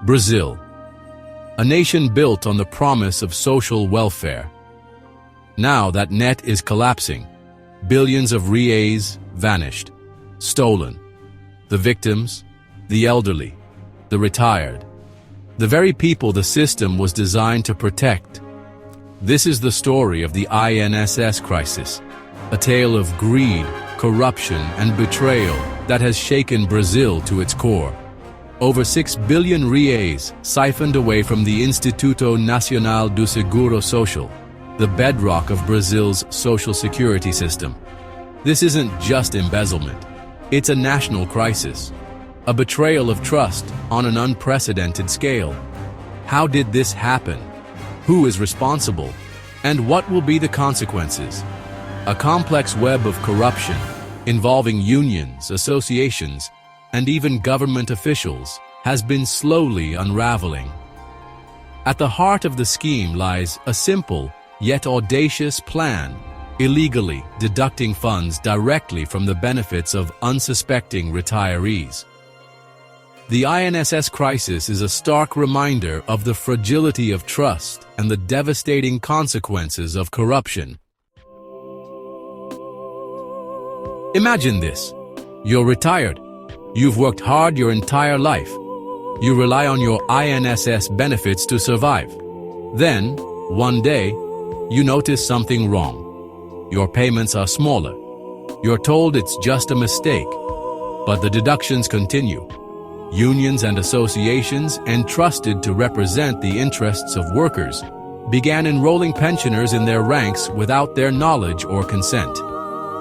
Brazil, a nation built on the promise of social welfare. Now that net is collapsing. Billions of reais vanished, stolen. The victims, the elderly, the retired, the very people the system was designed to protect. This is the story of the INSS crisis, a tale of greed, corruption, and betrayal that has shaken Brazil to its core. Over 6 billion reais siphoned away from the Instituto Nacional do Seguro Social, the bedrock of Brazil's social security system. This isn't just embezzlement. It's a national crisis, a betrayal of trust on an unprecedented scale. How did this happen? Who is responsible? And what will be the consequences? A complex web of corruption involving unions, associations, and even government officials has been slowly unraveling. At the heart of the scheme lies a simple yet audacious plan, illegally deducting funds directly from the benefits of unsuspecting retirees. The INSS crisis is a stark reminder of the fragility of trust and the devastating consequences of corruption. Imagine this. You're retired. You've worked hard your entire life. You rely on your INSS benefits to survive. Then, one day, you notice something wrong. Your payments are smaller. You're told it's just a mistake. But the deductions continue. Unions and associations, entrusted to represent the interests of workers, began enrolling pensioners in their ranks without their knowledge or consent.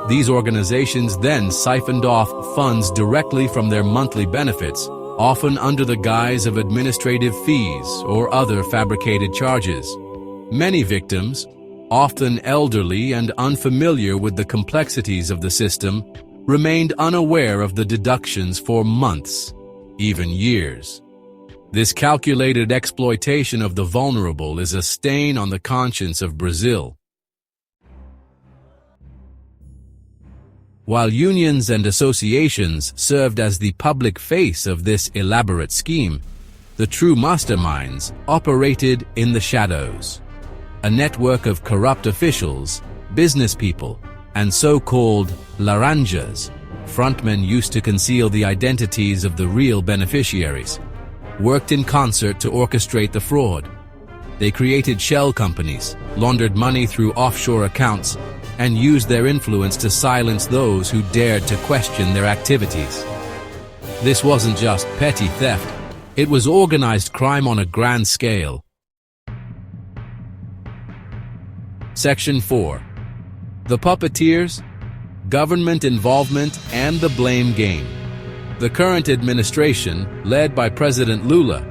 These organizations then siphoned off funds directly from their monthly benefits, often under the guise of administrative fees or other fabricated charges. Many victims, often elderly and unfamiliar with the complexities of the system, remained unaware of the deductions for months, even years. This calculated exploitation of the vulnerable is a stain on the conscience of Brazil. While unions and associations served as the public face of this elaborate scheme, the true masterminds operated in the shadows. A network of corrupt officials, business people, and so-called laranjas, frontmen used to conceal the identities of the real beneficiaries, worked in concert to orchestrate the fraud. They created shell companies, laundered money through offshore accounts, and used their influence to silence those who dared to question their activities. This wasn't just petty theft, it was organized crime on a grand scale. Section 4. The Puppeteers, Government Involvement and the Blame Game. The current administration, led by President Lula,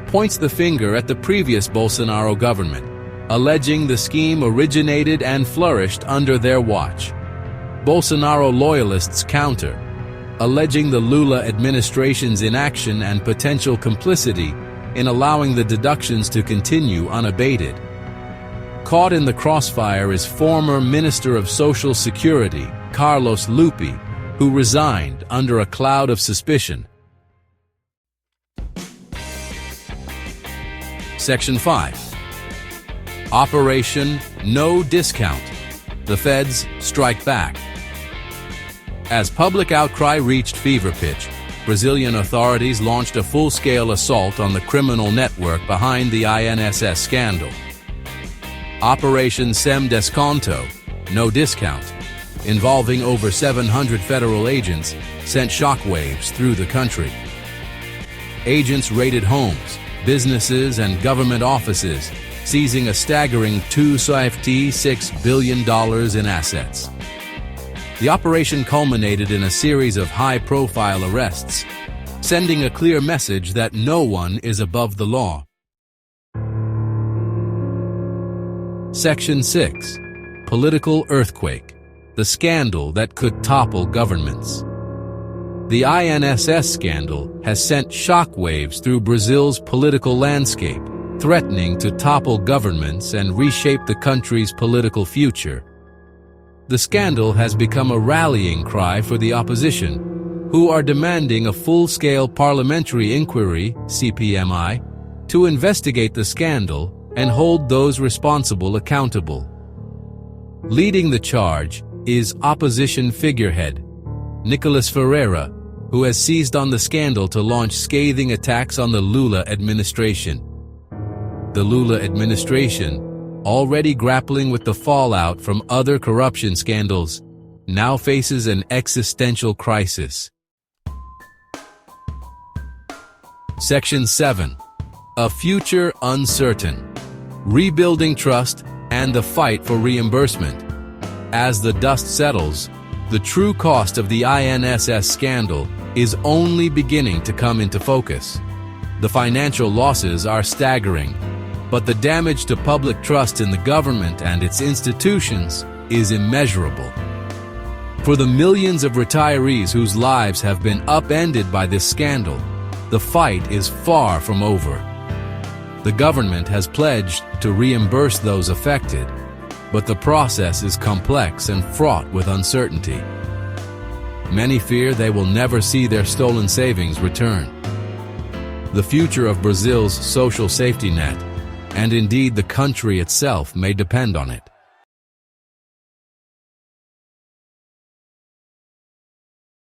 points the finger at the previous Bolsonaro government, alleging the scheme originated and flourished under their watch. Bolsonaro loyalists counter, alleging the Lula administration's inaction and potential complicity in allowing the deductions to continue unabated. Caught in the crossfire is former Minister of Social Security, Carlos Lupi, who resigned under a cloud of suspicion. Section 5. Operation No Discount. The feds strike back. As public outcry reached fever pitch, Brazilian authorities launched a full-scale assault on the criminal network behind the INSS scandal. Operation Sem Desconto, No Discount, involving over 700 federal agents, sent shockwaves through the country. Agents raided homes, businesses, and government offices, seizing a staggering $256 billion in assets. The operation culminated in a series of high-profile arrests, sending a clear message that no one is above the law. Section 6. Political Earthquake. The scandal that could topple governments. The INSS scandal has sent shockwaves through Brazil's political landscape, threatening to topple governments and reshape the country's political future. The scandal has become a rallying cry for the opposition, who are demanding a full-scale parliamentary inquiry, CPMI, to investigate the scandal and hold those responsible accountable. Leading the charge is opposition figurehead Nicolas Ferreira, who has seized on the scandal to launch scathing attacks on the Lula administration. The Lula administration, already grappling with the fallout from other corruption scandals, now faces an existential crisis. Section 7. A future uncertain. Rebuilding trust and the fight for reimbursement. As the dust settles, the true cost of the INSS scandal is only beginning to come into focus. The financial losses are staggering, but the damage to public trust in the government and its institutions is immeasurable. For the millions of retirees whose lives have been upended by this scandal, the fight is far from over. The government has pledged to reimburse those affected, but the process is complex and fraught with uncertainty. Many fear they will never see their stolen savings return. The future of Brazil's social safety net, and indeed the country itself, may depend on it.